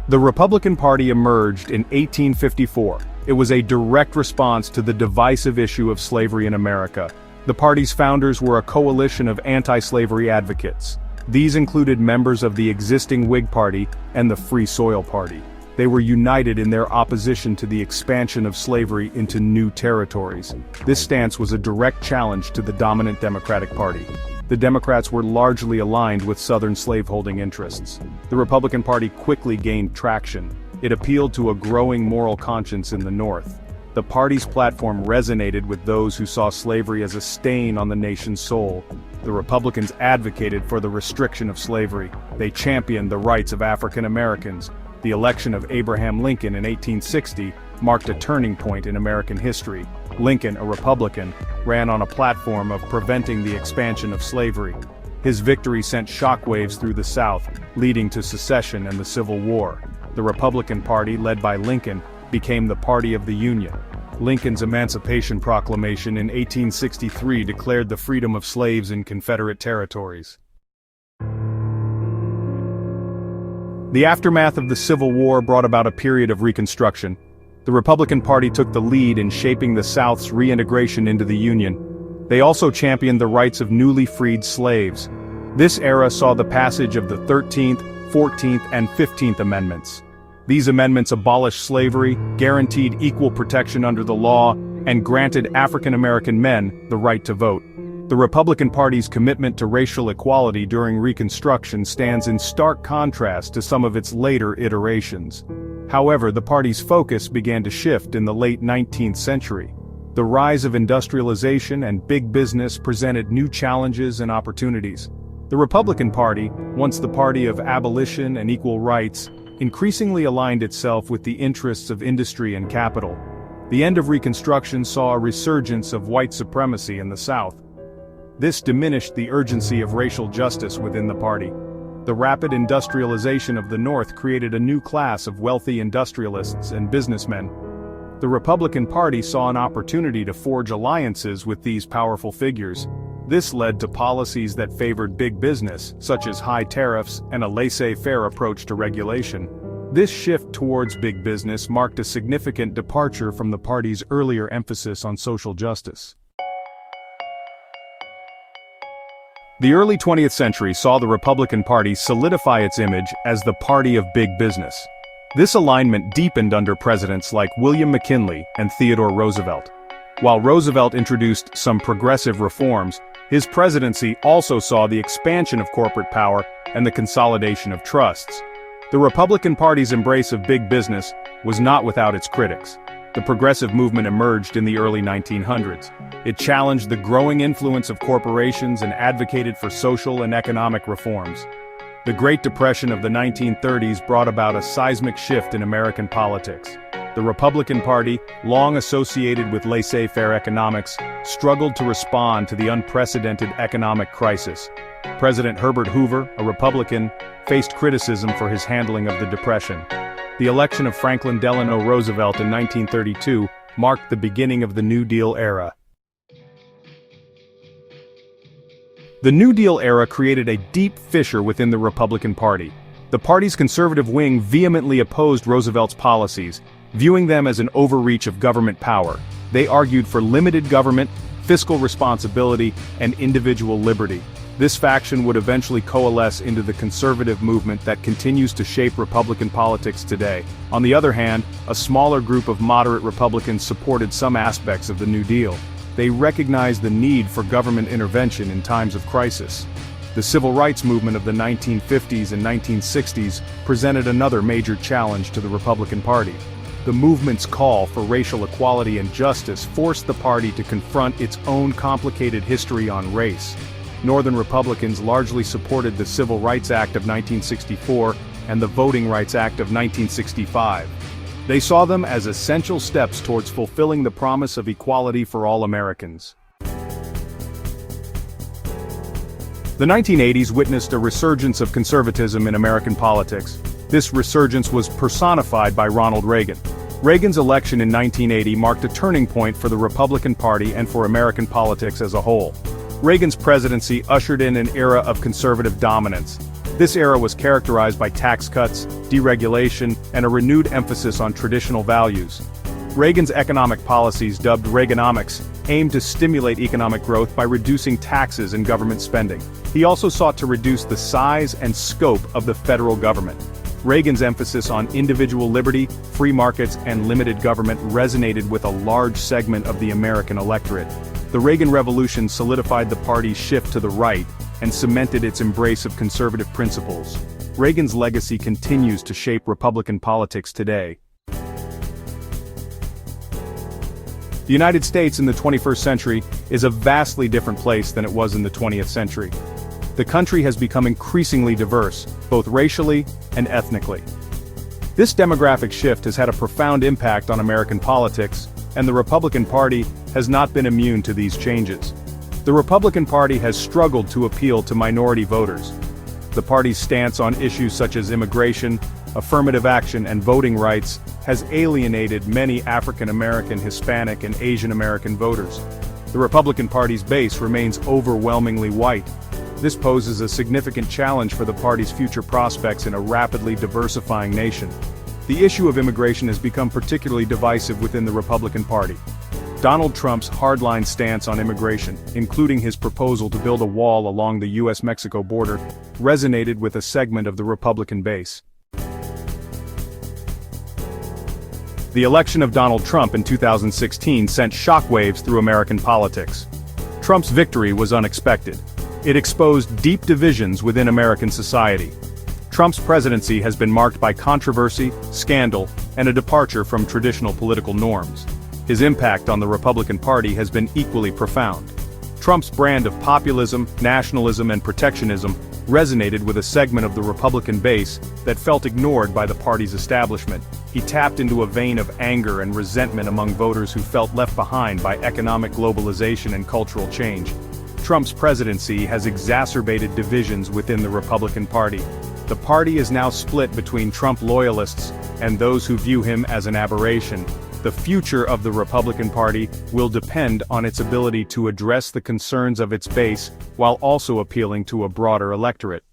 The Republican Party emerged in 1854. It was a direct response to the divisive issue of slavery in America. The party's founders were a coalition of anti-slavery advocates. These included members of the existing Whig Party and the Free Soil Party. They were united in their opposition to the expansion of slavery into new territories. This stance was a direct challenge to the dominant Democratic Party. The Democrats were largely aligned with Southern slaveholding interests. The Republican Party quickly gained traction. It appealed to a growing moral conscience in the North. The party's platform resonated with those who saw slavery as a stain on the nation's soul. The Republicans advocated for the restriction of slavery. They championed the rights of African Americans. The election of Abraham Lincoln in 1860 marked a turning point in American history. Lincoln, a Republican, ran on a platform of preventing the expansion of slavery. His victory sent shockwaves through the South, leading to secession and the Civil War. The Republican Party, led by Lincoln, became the party of the Union. Lincoln's Emancipation Proclamation in 1863 declared the freedom of slaves in Confederate territories. The aftermath of the Civil War brought about a period of Reconstruction. The Republican Party took the lead in shaping the South's reintegration into the Union. They also championed the rights of newly freed slaves. This era saw the passage of the 13th, 14th, and 15th Amendments. These amendments abolished slavery, guaranteed equal protection under the law, and granted African American men the right to vote. The Republican Party's commitment to racial equality during Reconstruction stands in stark contrast to some of its later iterations. However, the party's focus began to shift in the late 19th century. The rise of industrialization and big business presented new challenges and opportunities. The Republican Party, once the party of abolition and equal rights, increasingly aligned itself with the interests of industry and capital. The end of Reconstruction saw a resurgence of white supremacy in the South. This diminished the urgency of racial justice within the party. The rapid industrialization of the North created a new class of wealthy industrialists and businessmen. The Republican Party saw an opportunity to forge alliances with these powerful figures. This led to policies that favored big business, such as high tariffs and a laissez-faire approach to regulation. This shift towards big business marked a significant departure from the party's earlier emphasis on social justice. The early 20th century saw the Republican Party solidify its image as the party of big business. This alignment deepened under presidents like William McKinley and Theodore Roosevelt. While Roosevelt introduced some progressive reforms, his presidency also saw the expansion of corporate power and the consolidation of trusts. The Republican Party's embrace of big business was not without its critics. The progressive movement emerged in the early 1900s. It challenged the growing influence of corporations and advocated for social and economic reforms. The Great Depression of the 1930s brought about a seismic shift in American politics. The Republican Party, long associated with laissez-faire economics, struggled to respond to the unprecedented economic crisis. President Herbert Hoover, a Republican, faced criticism for his handling of the Depression. The election of Franklin Delano Roosevelt in 1932 marked the beginning of the New Deal era. The New Deal era created a deep fissure within the Republican Party. The party's conservative wing vehemently opposed Roosevelt's policies, viewing them as an overreach of government power. They argued for limited government, fiscal responsibility, and individual liberty. This faction would eventually coalesce into the conservative movement that continues to shape Republican politics today. On the other hand, a smaller group of moderate Republicans supported some aspects of the New Deal. They recognized the need for government intervention in times of crisis. The civil rights movement of the 1950s and 1960s presented another major challenge to the Republican Party. The movement's call for racial equality and justice forced the party to confront its own complicated history on race. Northern Republicans largely supported the Civil Rights Act of 1964 and the Voting Rights Act of 1965. They saw them as essential steps towards fulfilling the promise of equality for all Americans. The 1980s witnessed a resurgence of conservatism in American politics. This resurgence was personified by Ronald Reagan. Reagan's election in 1980 marked a turning point for the Republican Party and for American politics as a whole. Reagan's presidency ushered in an era of conservative dominance. This era was characterized by tax cuts, deregulation, and a renewed emphasis on traditional values. Reagan's economic policies, dubbed Reaganomics, aimed to stimulate economic growth by reducing taxes and government spending. He also sought to reduce the size and scope of the federal government. Reagan's emphasis on individual liberty, free markets, and limited government resonated with a large segment of the American electorate. The Reagan Revolution solidified the party's shift to the right and cemented its embrace of conservative principles. Reagan's legacy continues to shape Republican politics today. The United States in the 21st century is a vastly different place than it was in the 20th century. The country has become increasingly diverse, both racially and ethnically. This demographic shift has had a profound impact on American politics, and the Republican Party has not been immune to these changes. The Republican Party has struggled to appeal to minority voters. The party's stance on issues such as immigration, affirmative action, and voting rights has alienated many African American, Hispanic, and Asian American voters. The Republican Party's base remains overwhelmingly white. This poses a significant challenge for the party's future prospects in a rapidly diversifying nation. The issue of immigration has become particularly divisive within the Republican Party. Donald Trump's hardline stance on immigration, including his proposal to build a wall along the US-Mexico border, resonated with a segment of the Republican base. The election of Donald Trump in 2016 sent shockwaves through American politics. Trump's victory was unexpected. It exposed deep divisions within American society. Trump's presidency has been marked by controversy, scandal, and a departure from traditional political norms. His impact on the Republican Party has been equally profound. Trump's brand of populism, nationalism, and protectionism resonated with a segment of the Republican base that felt ignored by the party's establishment. He tapped into a vein of anger and resentment among voters who felt left behind by economic globalization and cultural change. Trump's presidency has exacerbated divisions within the Republican Party. The party is now split between Trump loyalists and those who view him as an aberration. The future of the Republican Party will depend on its ability to address the concerns of its base while also appealing to a broader electorate.